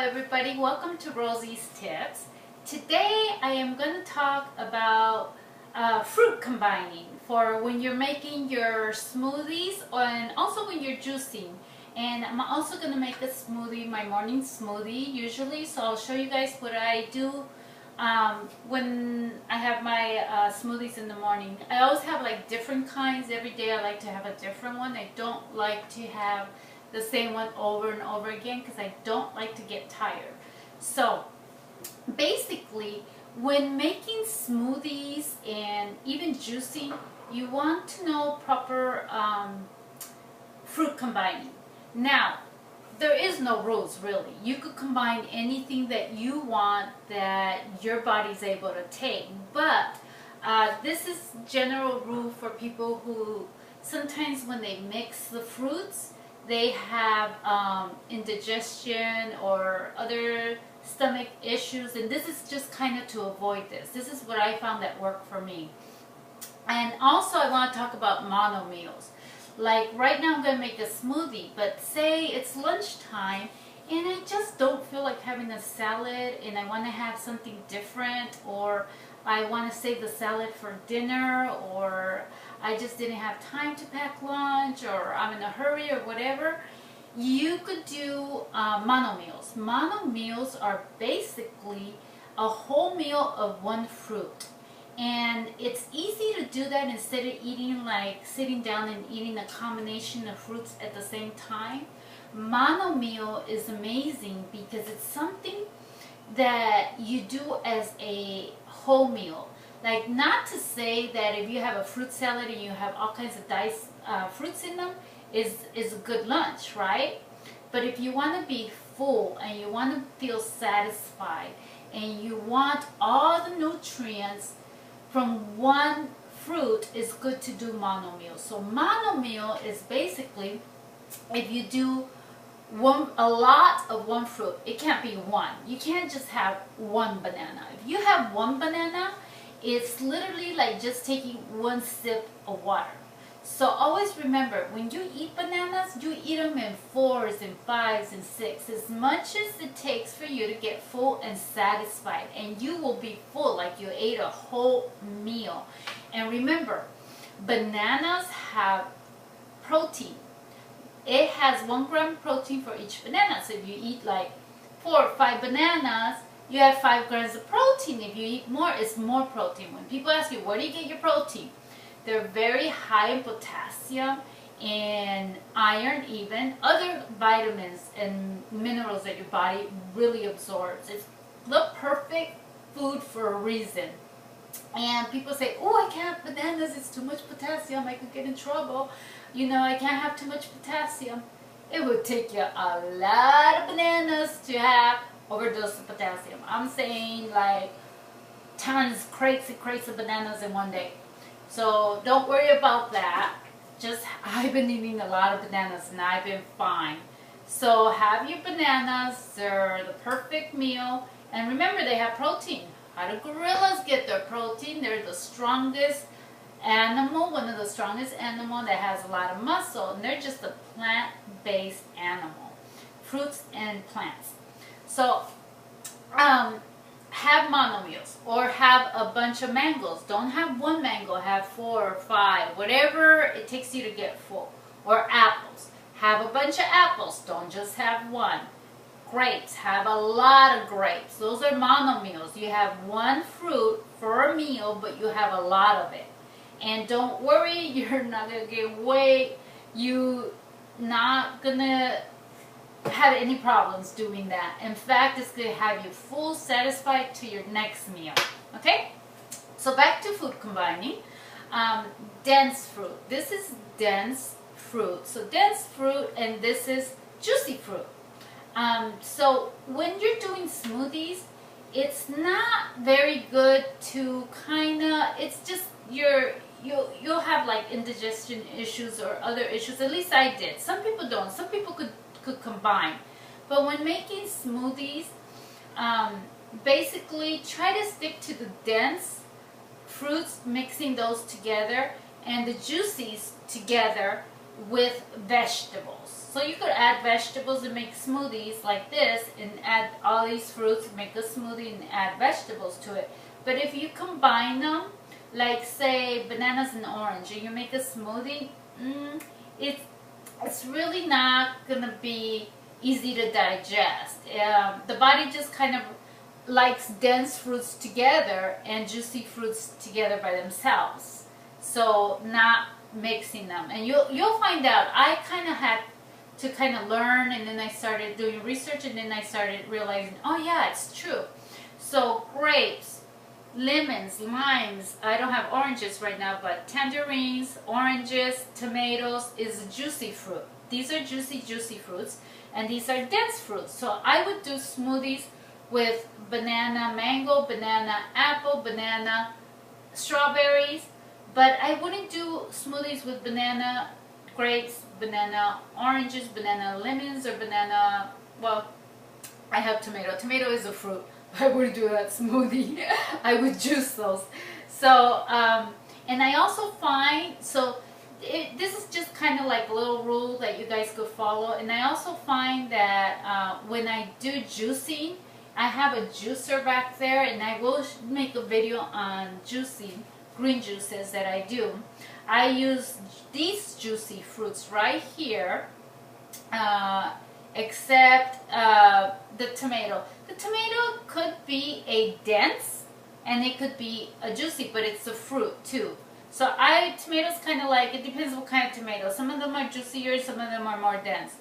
everybody, welcome to Rosie's Tips. Today I am going to talk about fruit combining for when you're making your smoothies and also when you're juicing. And I'm also going to make a smoothie, my morning smoothie usually, so I'll show you guys what I do when I have my smoothies in the morning. I always have like different kinds. Every day I like to have a different one. I don't like to have the same one over and over again because I don't like to get tired. So basically, when making smoothies and even juicing, you want to know proper fruit combining. Now, there is no rules really. You could combine anything that you want that your body's able to take, but this is general rule for people who sometimes when they mix the fruits, they have indigestion or other stomach issues, and this is just kind of to avoid this. This is what I found that worked for me. And also I want to talk about mono meals. Like right now I'm going to make a smoothie, but say it's lunchtime and I just don't feel like having a salad and I want to have something different, or I want to save the salad for dinner, or I just didn't have time to pack lunch, or I'm in a hurry or whatever. You could do mono meals. Mono meals are basically a whole meal of one fruit. And it's easy to do that instead of eating like sitting down and eating a combination of fruits at the same time. Mono meal is amazing because it's something that you do as a whole meal. Like, not to say that if you have a fruit salad and you have all kinds of diced fruits in them is a good lunch, right? But if you want to be full and you want to feel satisfied and you want all the nutrients from one fruit, it's good to do mono meal. So mono meal is basically if you do a lot of one fruit. It can't be one. You can't just have one banana. If you have one banana, it's literally like just taking one sip of water. So always remember, when you eat bananas, you eat them in 4s and 5s and 6s, as much as it takes for you to get full and satisfied, and you will be full like you ate a whole meal. And remember, bananas have protein. It has 1 gram protein for each banana. So if you eat like 4 or 5 bananas, you have 5 grams of protein. If you eat more, it's more protein. When people ask you, where do you get your protein? They're very high in potassium and iron, even other vitamins and minerals that your body really absorbs. It's the perfect food for a reason. And people say, oh, I can't have bananas, it's too much potassium, I could get in trouble. You know, I can't have too much potassium. It would take you a lot of bananas to have overdose of potassium. I'm saying like tons, crates and crates of bananas in one day. So don't worry about that. Just, I've been eating a lot of bananas and I've been fine. So have your bananas. They're the perfect meal. And remember, they have protein. How do gorillas get their protein? They're the strongest animal, one of the strongest animal that has a lot of muscle. And they're just a plant-based animal. Fruits and plants. So, have mono meals, or have a bunch of mangoes. Don't have one mango, have 4 or 5, whatever it takes you to get full. Or apples. Have a bunch of apples, don't just have one. Grapes, have a lot of grapes. Those are mono meals. You have one fruit for a meal, but you have a lot of it. And don't worry, you're not going to gain weight. You're not going to have any problems doing that. In fact, it's going to have you full, satisfied to your next meal. Okay? So back to food combining. Dense fruit. This is dense fruit. So dense fruit, and this is juicy fruit. So when you're doing smoothies, it's not very good to it's just you'll have like indigestion issues or other issues. At least I did. Some people don't. Some people could combine. But when making smoothies, basically try to stick to the dense fruits, mixing those together, and the juicies together with vegetables. So you could add vegetables and make smoothies like this and add all these fruits, make a smoothie and add vegetables to it. But if you combine them, like say bananas and orange, and you make a smoothie, it's really not going to be easy to digest. The body just kind of likes dense fruits together and juicy fruits together by themselves. So not mixing them. And you'll find out. I kind of had to kind of learn, and then I started doing research, and then I started realizing, oh yeah, it's true. So grapes, lemons, limes, I don't have oranges right now, but tangerines, oranges, tomatoes is a juicy fruit. These are juicy fruits, and these are dense fruits. So I would do smoothies with banana mango, banana apple, banana strawberries, but I wouldn't do smoothies with banana grapes, banana oranges, banana lemons, or banana, well, I have tomato. Tomato is a fruit. I wouldn't do that smoothie. I would juice those. So, and I also find, this is just kind of like a little rule that you guys could follow. And I also find that when I do juicing, I have a juicer back there, and I will make a video on juicing, green juices that I do. I use these juicy fruits right here, except the tomato. The tomato could be a dense, and it could be a juicy, but it's a fruit too. So tomatoes kind of like, it depends what kind of tomato. Some of them are juicier, some of them are more dense.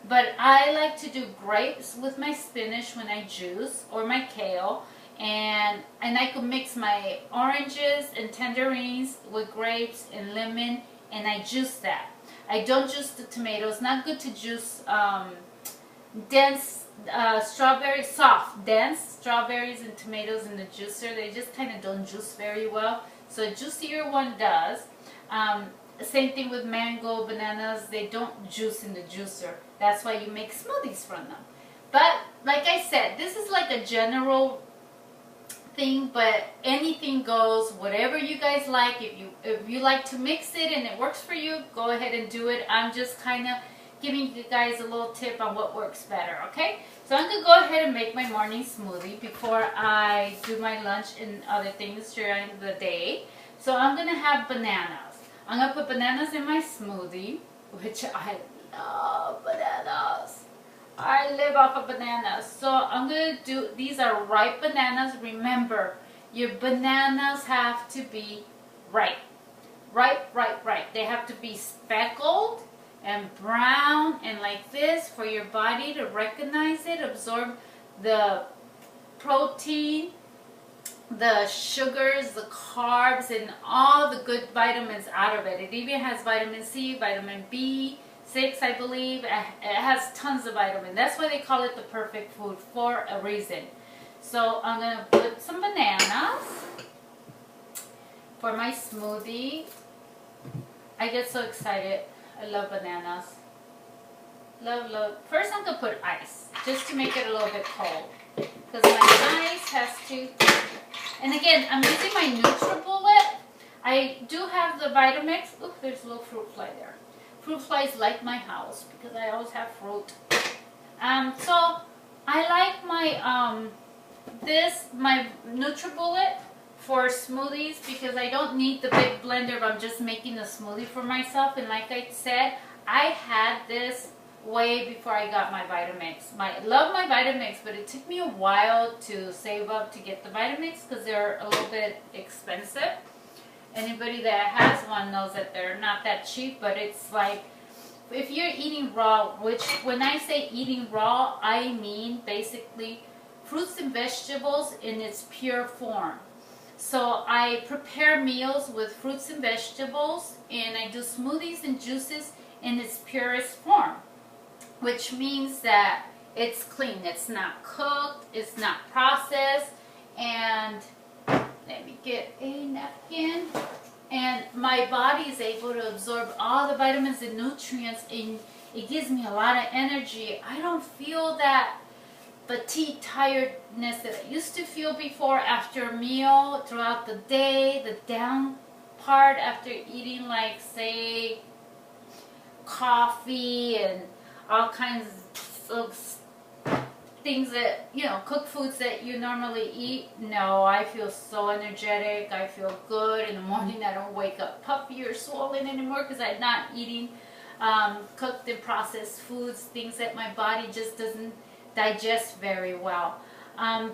But I like to do grapes with my spinach when I juice, or my kale. And I could mix my oranges and tangerines with grapes and lemon, and I juice that. I don't juice the tomatoes. Not good to juice dense strawberries, soft, dense strawberries and tomatoes in the juicer. They just kind of don't juice very well. So a juicier one does. Same thing with mango, bananas. They don't juice in the juicer. That's why you make smoothies from them. But like I said, this is like a general thing, but anything goes. Whatever you guys like. If you like to mix it and it works for you, go ahead and do it. I'm just kind of giving you guys a little tip on what works better, okay? So I'm going to go ahead and make my morning smoothie before I do my lunch and other things during the day. So I'm going to have bananas. I'm going to put bananas in my smoothie, which I love bananas. I live off of bananas. So I'm going to do, these are ripe bananas. Remember, your bananas have to be ripe. Ripe. They have to be speckled and brown and like this for your body to recognize it, absorb the protein, the sugars, the carbs, and all the good vitamins out of it. It even has vitamin C, vitamin B6, I believe. It has tons of vitamin. That's why they call it the perfect food, for a reason. So I'm going to put some bananas for my smoothie. I get so excited. I love bananas. Love. First I'm going to put ice, just to make it a little bit cold. Because my ice has to... And again, I'm using my NutriBullet. I do have the Vitamix. Ooh, there's a little fruit fly there. Fruit flies like my house because I always have fruit. So I like my my NutriBullet for smoothies because I don't need the big blender if I'm just making a smoothie for myself. And like I said, I had this way before I got my Vitamix. I love my Vitamix, but it took me a while to save up to get the Vitamix because they're a little bit expensive. Anybody that has one knows that they're not that cheap, but it's like, if you're eating raw, which when I say eating raw, I mean basically fruits and vegetables in its pure form. So I prepare meals with fruits and vegetables, and I do smoothies and juices in its purest form, which means that it's clean. It's not cooked, it's not processed, and let me get a napkin. And my body is able to absorb all the vitamins and nutrients, and it gives me a lot of energy. I don't feel that fatigue, tiredness that I used to feel before after a meal throughout the day, the down part after eating, like say coffee and all kinds of things that, you know, cooked foods that you normally eat, no, I feel so energetic. I feel good. In the morning, I don't wake up puffy or swollen anymore because I'm not eating cooked and processed foods, things that my body just doesn't digest very well.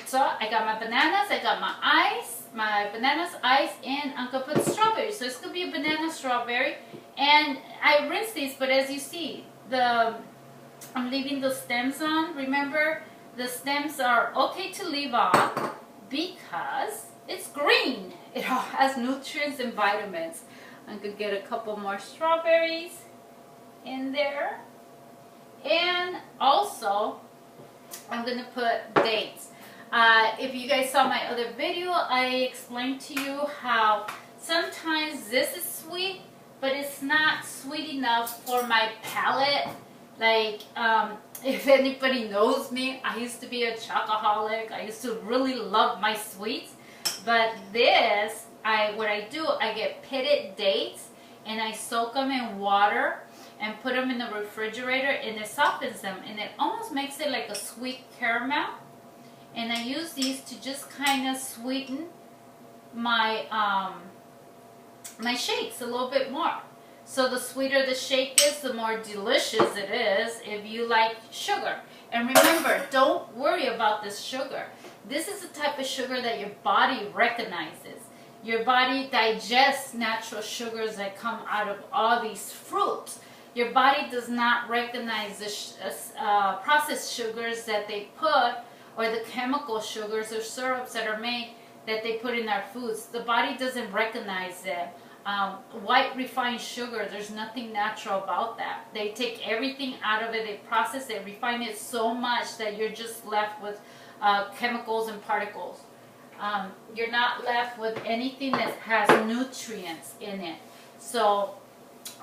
So I got my bananas, I got my ice, my bananas, ice, and I'm going to put strawberries. So it's going to be a banana strawberry. And I rinse these, but as you see, I'm leaving the stems on. Remember, the stems are okay to leave on because it's green. It all has nutrients and vitamins. I'm going to get a couple more strawberries in there. And also, I'm going to put dates. If you guys saw my other video, I explained to you how sometimes this is sweet, but it's not sweet enough for my palate. Like, if anybody knows me, I used to be a chocoholic. I used to really love my sweets. But this, what I do, I get pitted dates and I soak them in water and put them in the refrigerator, and it softens them, and it almost makes it like a sweet caramel. And I use these to just kind of sweeten my my shakes a little bit more. So the sweeter the shake is, the more delicious it is if you like sugar. And remember, don't worry about this sugar. This is the type of sugar that your body recognizes. Your body digests natural sugars that come out of all these fruits. Your body does not recognize the processed sugars that they put, or the chemical sugars or syrups that are made that they put in our foods. The body doesn't recognize them. White refined sugar, there's nothing natural about that. They take everything out of it, they process it, refine it so much that you're just left with chemicals and particles. You're not left with anything that has nutrients in it. So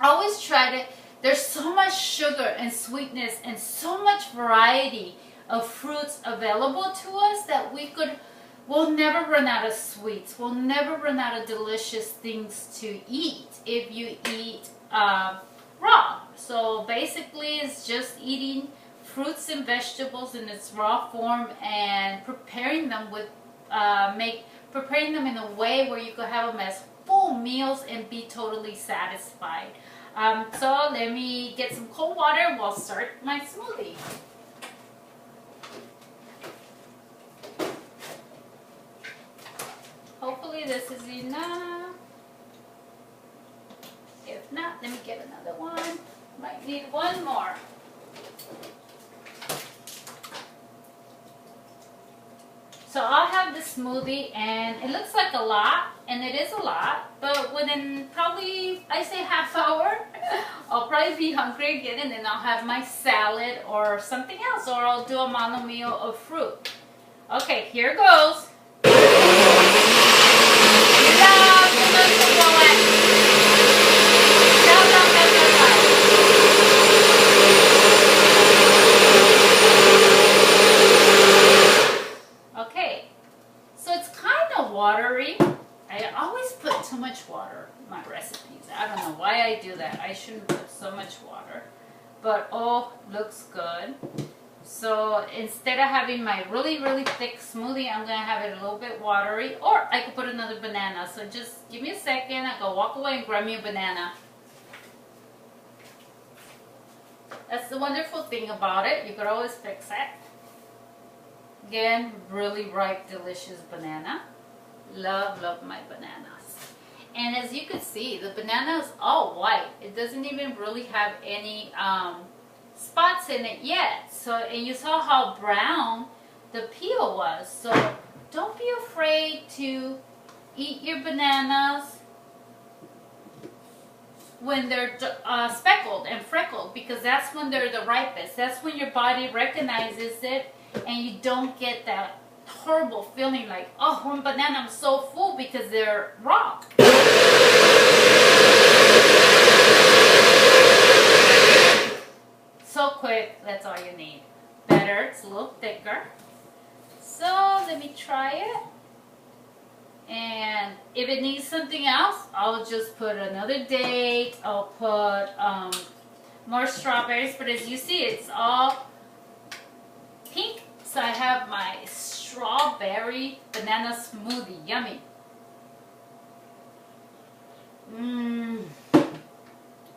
always try to, there's so much sugar and sweetness and so much variety of fruits available to us that we'll never run out of sweets. We'll never run out of delicious things to eat if you eat raw. So basically it's just eating fruits and vegetables in its raw form and preparing them with preparing them in a way where you could have them as full meals and be totally satisfied. So let me get some cold water and we'll start my smoothie. Hopefully this is enough. If not, let me get another one. Might need one more. So I'll have this smoothie, and it looks like a lot, and it is a lot, but within probably, I say half hour, I'll probably be hungry again, and then I'll have my salad or something else, or I'll do a mono meal of fruit. Okay, here goes. Okay, so it's kind of watery. I always put too much water in my recipes. I don't know why I do that. I shouldn't put so much water. But oh, looks good. So instead of having my really, really thick smoothie, I'm going to have it a little bit watery. Or I could put another banana. So just give me a second. I go walk away and grab me a banana. That's the wonderful thing about it. You could always fix it. Again, really ripe, delicious banana. Love, love my bananas. And as you can see, the banana is all white. It doesn't even really have any spots in it yet. So, and you saw how brown the peel was. So don't be afraid to eat your bananas when they're speckled and freckled, because that's when they're the ripest. That's when your body recognizes it and you don't get that horrible feeling like, oh, one banana, I'm so full, because they're raw. So quick, that's all you need. Better, it's a little thicker. So let me try it. And if it needs something else, I'll just put another date. I'll put more strawberries, but as you see, it's all pink. So I have my strawberry banana smoothie. Yummy.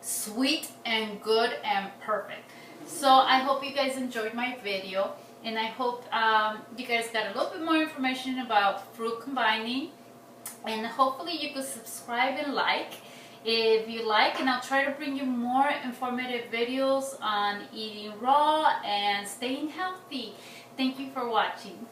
Sweet and good and perfect. So I hope you guys enjoyed my video, and I hope you guys got a little bit more information about fruit combining, and hopefully you could subscribe and like if you like, and I'll try to bring you more informative videos on eating raw and staying healthy. Thank you for watching.